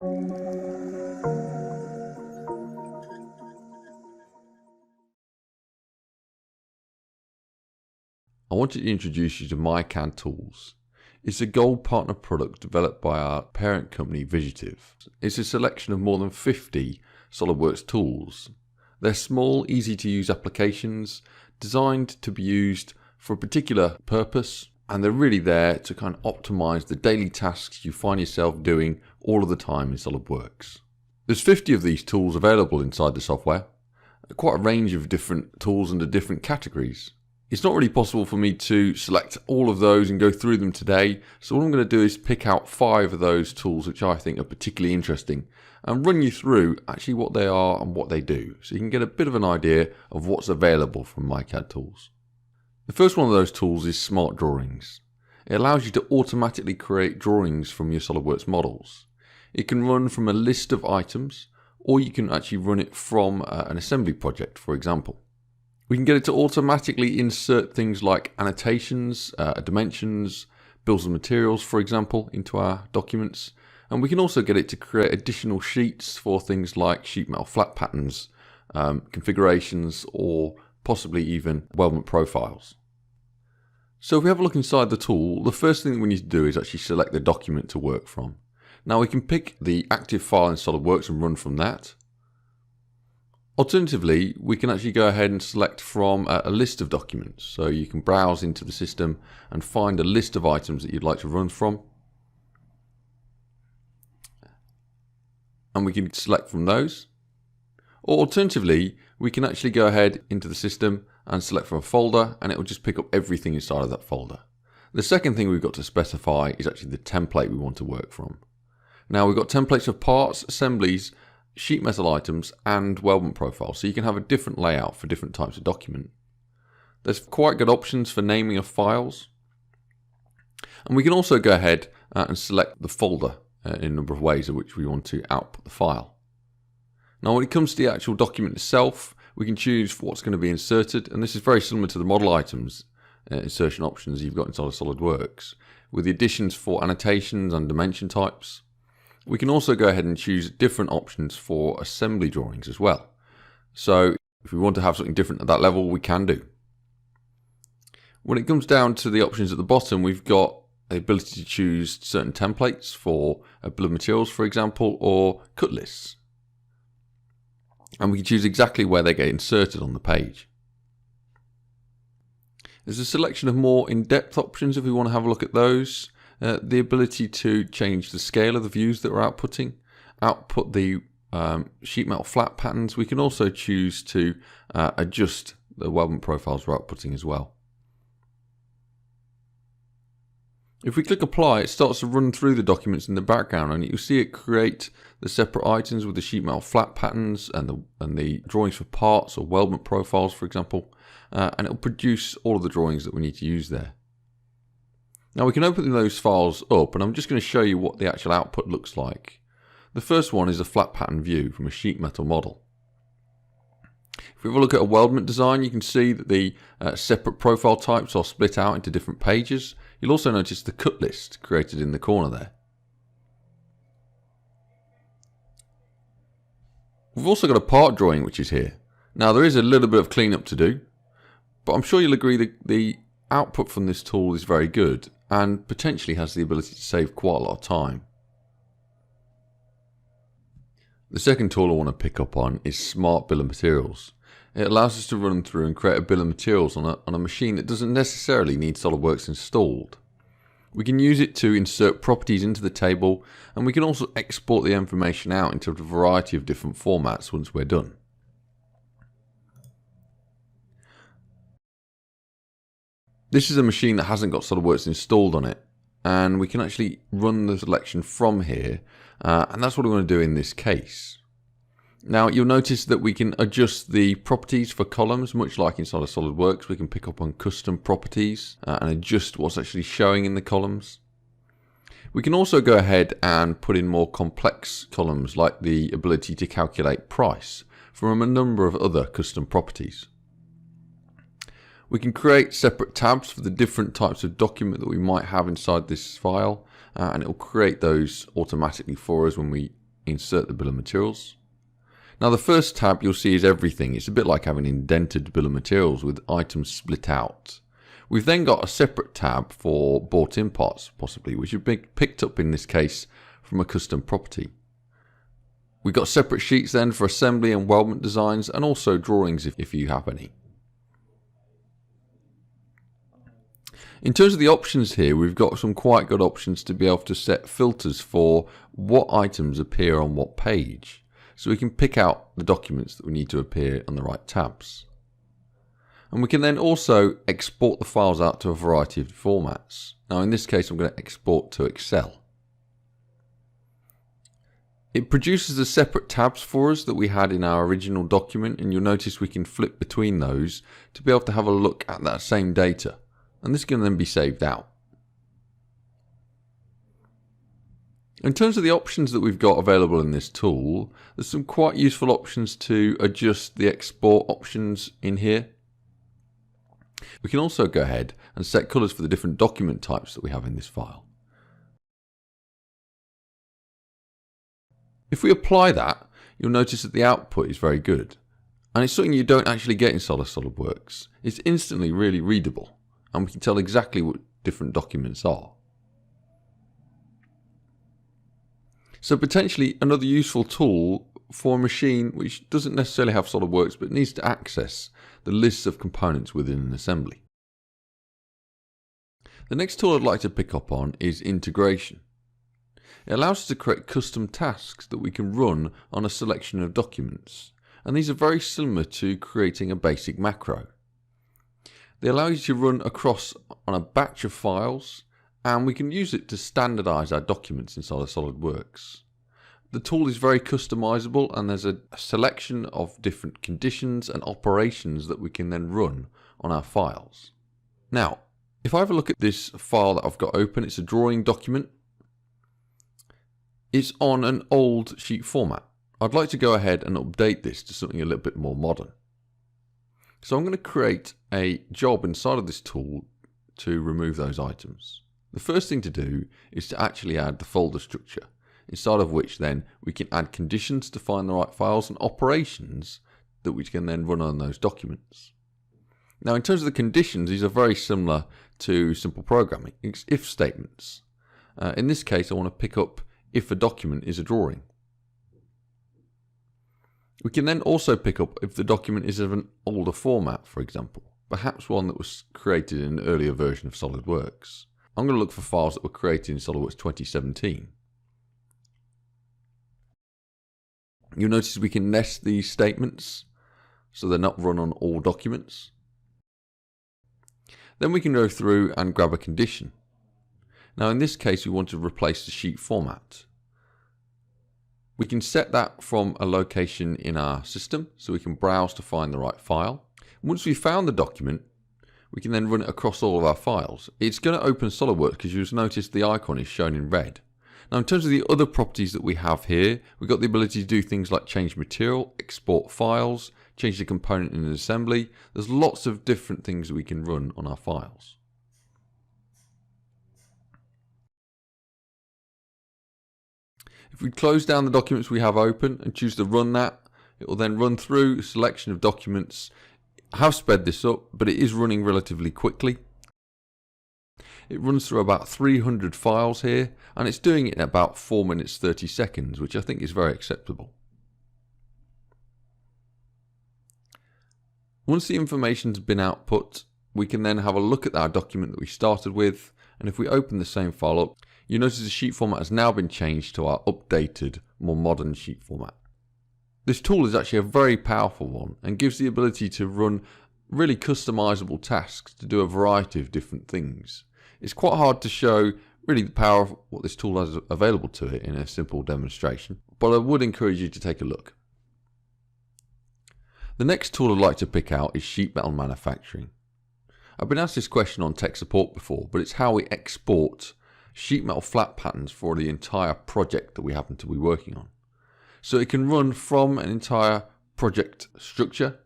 I wanted to introduce you to myCADtools. It's a gold partner product developed by our parent company Visitive. It's a selection of more than 50 SOLIDWORKS tools. They're small, easy to use applications designed to be used for a particular purpose, and they're really there to kind of optimize the daily tasks you find yourself doing all of the time in SOLIDWORKS. There's 50 of these tools available inside the software, quite a range of different tools under different categories. It's not really possible for me to select all of those and go through them today, so what I'm going to do is pick out 5 of those tools which I think are particularly interesting and run you through actually what they are and what they do, so you can get a bit of an idea of what's available from myCADtools. The first one of those tools is Smart Drawings. It allows you to automatically create drawings from your SOLIDWORKS models. It can run from a list of items, or you can actually run it from an assembly project, for example. We can get it to automatically insert things like annotations, dimensions, bills of materials, for example, into our documents. And we can also get it to create additional sheets for things like sheet metal flat patterns, configurations, or possibly even weldment profiles. So if we have a look inside the tool, the first thing that we need to do is actually select the document to work from. Now we can pick the active file in SOLIDWORKS and run from that. Alternatively, we can actually go ahead and select from a list of documents. So you can browse into the system and find a list of items that you'd like to run from. And we can select from those. Or alternatively, we can actually go ahead into the system and select from a folder, and it will just pick up everything inside of that folder. The second thing we've got to specify is actually the template we want to work from. Now we've got templates of parts, assemblies, sheet metal items and weldment profiles, so you can have a different layout for different types of document. There's quite good options for naming of files, and we can also go ahead and select the folder in a number of ways in which we want to output the file. Now when it comes to the actual document itself, we can choose what's going to be inserted, and this is very similar to the model items insertion options you've got inside of SOLIDWORKS, with the additions for annotations and dimension types. We can also go ahead and choose different options for assembly drawings as well. So if we want to have something different at that level, we can do. When it comes down to the options at the bottom, we've got the ability to choose certain templates for a bill of materials, for example, or cut lists. And we can choose exactly where they get inserted on the page. There's a selection of more in-depth options if we want to have a look at those. The ability to change the scale of the views that we're outputting, output the sheet metal flat patterns. We can also choose to adjust the weldment profiles we're outputting as well. If we click apply, it starts to run through the documents in the background, and you'll see it create the separate items with the sheet metal flat patterns and the drawings for parts or weldment profiles, for example, and it'll produce all of the drawings that we need to use there. Now we can open those files up, and I'm just going to show you what the actual output looks like. The first one is a flat pattern view from a sheet metal model. If we have a look at a weldment design, you can see that the separate profile types are split out into different pages. You'll also notice the cut list created in the corner there. We've also got a part drawing which is here. Now there is a little bit of cleanup to do, but I'm sure you'll agree that the output from this tool is very good and potentially has the ability to save quite a lot of time. The second tool I want to pick up on is Smart Bill of Materials. It allows us to run through and create a bill of materials on a machine that doesn't necessarily need SOLIDWORKS installed. We can use it to insert properties into the table, and we can also export the information out into a variety of different formats once we're done. This is a machine that hasn't got SOLIDWORKS installed on it, and we can actually run the selection from here, and that's what we want to do in this case. Now you'll notice that we can adjust the properties for columns, much like inside of SOLIDWORKS. We can pick up on custom properties and adjust what's actually showing in the columns. We can also go ahead and put in more complex columns, like the ability to calculate price from a number of other custom properties. We can create separate tabs for the different types of document that we might have inside this file, and it will create those automatically for us when we insert the bill of materials. Now the first tab you'll see is everything. It's a bit like having an indented bill of materials with items split out. We've then got a separate tab for bought in parts, possibly, which have been picked up in this case from a custom property. We've got separate sheets then for assembly and weldment designs, and also drawings if you have any. In terms of the options here, we've got some quite good options to be able to set filters for what items appear on what page. So we can pick out the documents that we need to appear on the right tabs. And we can then also export the files out to a variety of formats. Now in this case I'm going to export to Excel. It produces the separate tabs for us that we had in our original document, and you'll notice we can flip between those to be able to have a look at that same data. And this can then be saved out. In terms of the options that we've got available in this tool, there's some quite useful options to adjust the export options in here. We can also go ahead and set colours for the different document types that we have in this file. If we apply that, you'll notice that the output is very good. And it's something you don't actually get in SolidWorks. It's instantly really readable, and we can tell exactly what different documents are. So potentially another useful tool for a machine which doesn't necessarily have SolidWorks but needs to access the lists of components within an assembly. The next tool I'd like to pick up on is integration. It allows us to create custom tasks that we can run on a selection of documents, and these are very similar to creating a basic macro. They allow you to run across on a batch of files, and we can use it to standardize our documents inside of SolidWorks. The tool is very customizable, and there's a selection of different conditions and operations that we can then run on our files. Now, if I have a look at this file that I've got open, it's a drawing document. It's on an old sheet format. I'd like to go ahead and update this to something a little bit more modern. So I'm going to create a job inside of this tool to remove those items. The first thing to do is to actually add the folder structure, inside of which then we can add conditions to find the right files and operations that we can then run on those documents. Now in terms of the conditions, these are very similar to simple programming. It's if statements. In this case I want to pick up if a document is a drawing. We can then also pick up if the document is of an older format, for example, perhaps one that was created in an earlier version of SolidWorks. I'm going to look for files that were created in SolidWorks 2017. You'll notice we can nest these statements so they're not run on all documents. Then we can go through and grab a condition. Now in this case we want to replace the sheet format. We can set that from a location in our system so we can browse to find the right file. Once we've found the document, we can then run it across all of our files. It's going to open SolidWorks because you'll notice the icon is shown in red. Now in terms of the other properties that we have here, we've got the ability to do things like change material, export files, change the component in an assembly. There's lots of different things that we can run on our files. If we close down the documents we have open and choose to run that, it will then run through a selection of documents. I have sped this up, but it is running relatively quickly. It runs through about 300 files here, and it's doing it in about 4 minutes 30 seconds, which I think is very acceptable. Once the information's been output, we can then have a look at our document that we started with, and if we open the same file up, you notice the sheet format has now been changed to our updated, more modern sheet format. This tool is actually a very powerful one and gives the ability to run really customizable tasks to do a variety of different things. It's quite hard to show really the power of what this tool has available to it in a simple demonstration, but I would encourage you to take a look. The next tool I'd like to pick out is sheet metal manufacturing. I've been asked this question on tech support before, but it's how we export sheet metal flat patterns for the entire project that we happen to be working on. So it can run from an entire project structure,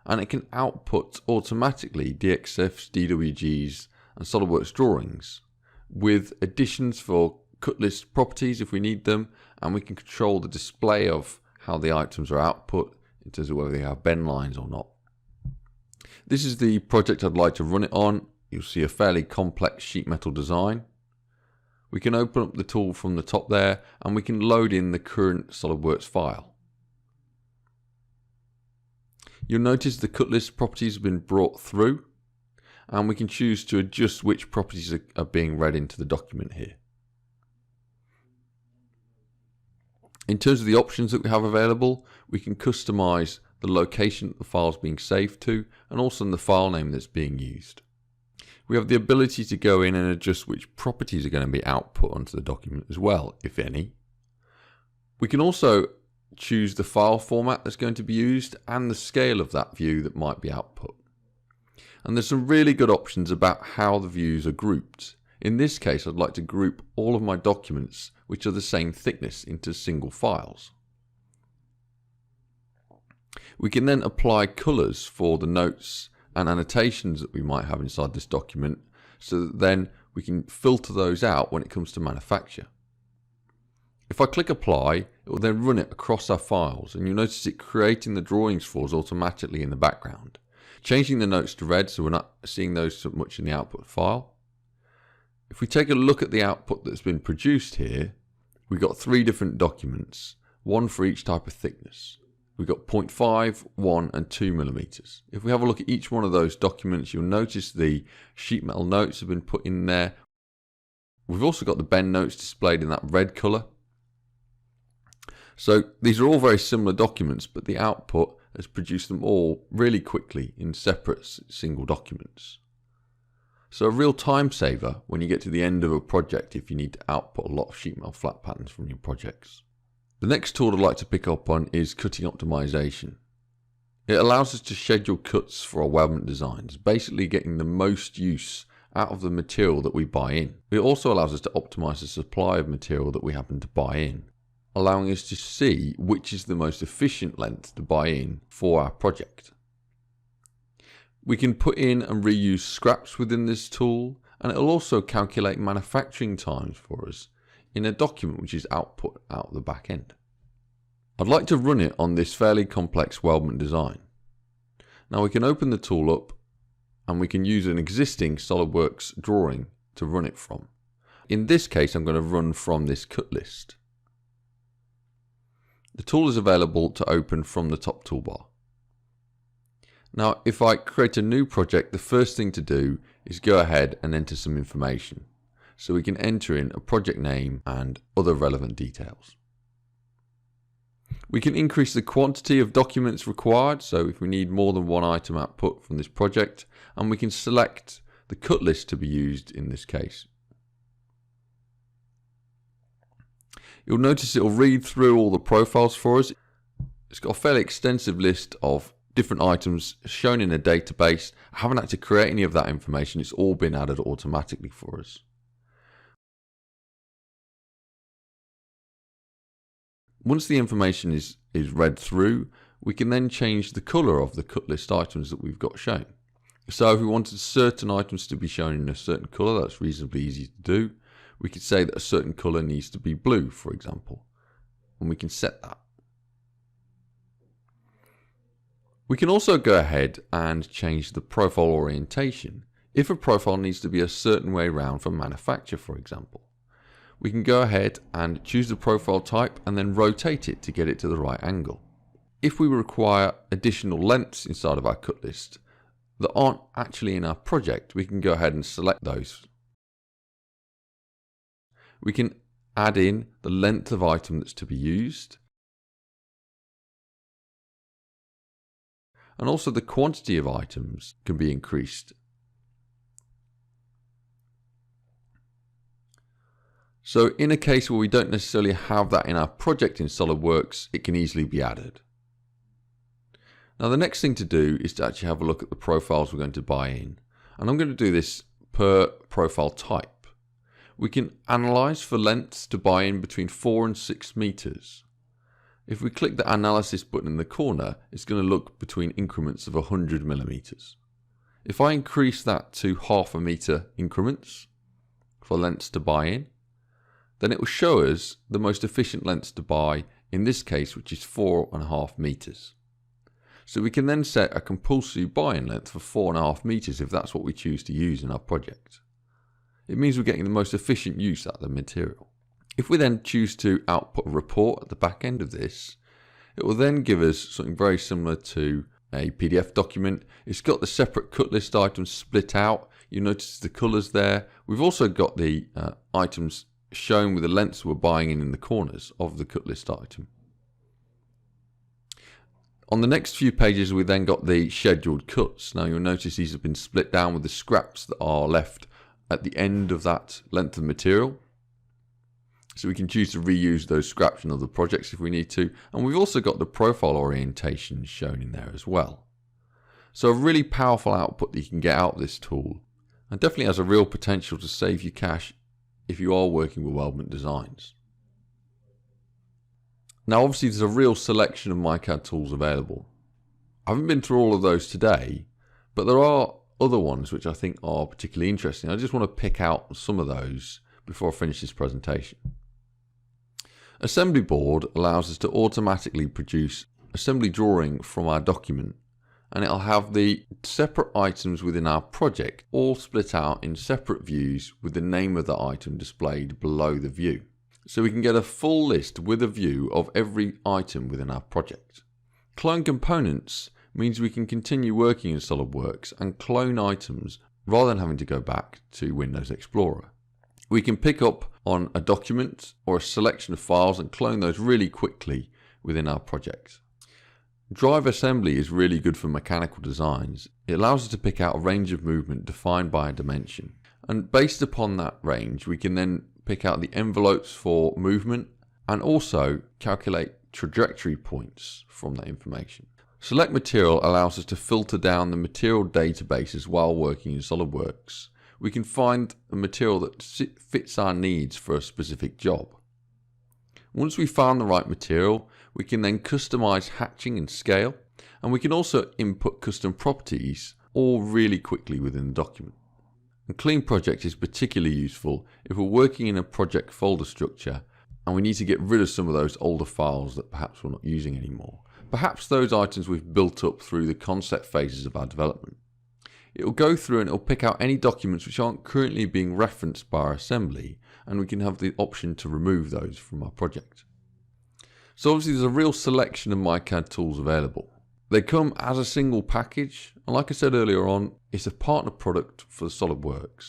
and it can output automatically DXFs, DWGs and SolidWorks drawings with additions for cut list properties if we need them, and we can control the display of how the items are output in terms of whether they have bend lines or not. This is the project I'd like to run it on. You'll see a fairly complex sheet metal design. We can open up the tool from the top there and we can load in the current SOLIDWORKS file. You'll notice the cut list properties have been brought through, and we can choose to adjust which properties are being read into the document here. In terms of the options that we have available, we can customize the location that the file is being saved to and also the file name that's being used. We have the ability to go in and adjust which properties are going to be output onto the document as well, if any. We can also choose the file format that's going to be used and the scale of that view that might be output. And there's some really good options about how the views are grouped. In this case, I'd like to group all of my documents which are the same thickness into single files. We can then apply colours for the notes and annotations that we might have inside this document, so that then we can filter those out when it comes to manufacture. If I click apply, it will then run it across our files, and you'll notice it creating the drawings for us automatically in the background, changing the notes to red so we're not seeing those so much in the output file. If we take a look at the output that's been produced here, we've got 3 different documents, one for each type of thickness. We've got 0.5, 1 and 2 millimeters. If we have a look at each one of those documents, you'll notice the sheet metal notes have been put in there. We've also got the bend notes displayed in that red color. So these are all very similar documents, but the output has produced them all really quickly in separate single documents. So a real time saver when you get to the end of a project if you need to output a lot of sheet metal flat patterns from your projects. The next tool I'd like to pick up on is cutting optimization. It allows us to schedule cuts for our weldment designs, basically getting the most use out of the material that we buy in. It also allows us to optimize the supply of material that we happen to buy in, allowing us to see which is the most efficient length to buy in for our project. We can put in and reuse scraps within this tool, and it will also calculate manufacturing times for us in a document which is output out the back end. I'd like to run it on this fairly complex weldment design. Now we can open the tool up and we can use an existing SOLIDWORKS drawing to run it from. In this case, I'm going to run from this cut list. The tool is available to open from the top toolbar. Now, if I create a new project, the first thing to do is go ahead and enter some information. So we can enter in a project name and other relevant details. We can increase the quantity of documents required, so if we need more than one item output from this project, and we can select the cut list to be used in this case. You'll notice it will read through all the profiles for us. It's got a fairly extensive list of different items shown in a database. I haven't had to create any of that information, it's all been added automatically for us. Once the information is read through, we can then change the colour of the cut list items that we've got shown. So if we wanted certain items to be shown in a certain colour, that's reasonably easy to do. We could say that a certain colour needs to be blue, for example, and we can set that. We can also go ahead and change the profile orientation if a profile needs to be a certain way round for manufacture, for example. We can go ahead and choose the profile type and then rotate it to get it to the right angle. If we require additional lengths inside of our cut list that aren't actually in our project, we can go ahead and select those. We can add in the length of item that's to be used, and also the quantity of items can be increased. So in a case where we don't necessarily have that in our project in SOLIDWORKS, it can easily be added. Now the next thing to do is to actually have a look at the profiles we're going to buy in. And I'm going to do this per profile type. We can analyze for lengths to buy in between 4 and 6 meters. If we click the analysis button in the corner, it's going to look between increments of 100 millimeters. If I increase that to 0.5 meter increments for lengths to buy in, then it will show us the most efficient lengths to buy, in this case, which is 4.5 meters. So we can then set a compulsory buying length for 4.5 meters if that's what we choose to use in our project. It means we're getting the most efficient use out of the material. If we then choose to output a report at the back end of this, it will then give us something very similar to a PDF document. It's got the separate cut list items split out. You notice the colours there. We've also got the items shown with the lengths we're buying in the corners of the cut list item. On the next few pages, we then got the scheduled cuts. Now you'll notice these have been split down with the scraps that are left at the end of that length of material. So we can choose to reuse those scraps in other projects if we need to. And we've also got the profile orientations shown in there as well. So a really powerful output that you can get out of this tool, and definitely has a real potential to save you cash if you are working with weldment designs. Now obviously there's a real selection of myCAD tools available. I haven't been through all of those today, but there are other ones which I think are particularly interesting. I just want to pick out some of those before I finish this presentation. Assembly Board allows us to automatically produce assembly drawing from our document, and it'll have the separate items within our project all split out in separate views with the name of the item displayed below the view. So we can get a full list with a view of every item within our project. Clone components means we can continue working in SolidWorks and clone items rather than having to go back to Windows Explorer. We can pick up on a document or a selection of files and clone those really quickly within our project. Drive assembly is really good for mechanical designs. It allows us to pick out a range of movement defined by a dimension. And based upon that range, we can then pick out the envelopes for movement and also calculate trajectory points from that information. Select Material allows us to filter down the material databases while working in SolidWorks. We can find a material that fits our needs for a specific job. Once we've found the right material, we can then customize hatching and scale, and we can also input custom properties all really quickly within the document. A clean project is particularly useful if we're working in a project folder structure and we need to get rid of some of those older files that perhaps we're not using anymore. Perhaps those items we've built up through the concept phases of our development. It will go through and it will pick out any documents which aren't currently being referenced by our assembly, and we can have the option to remove those from our project. So obviously there's a real selection of myCAD tools available. They come as a single package, and like I said earlier on, it's a partner product for SolidWorks.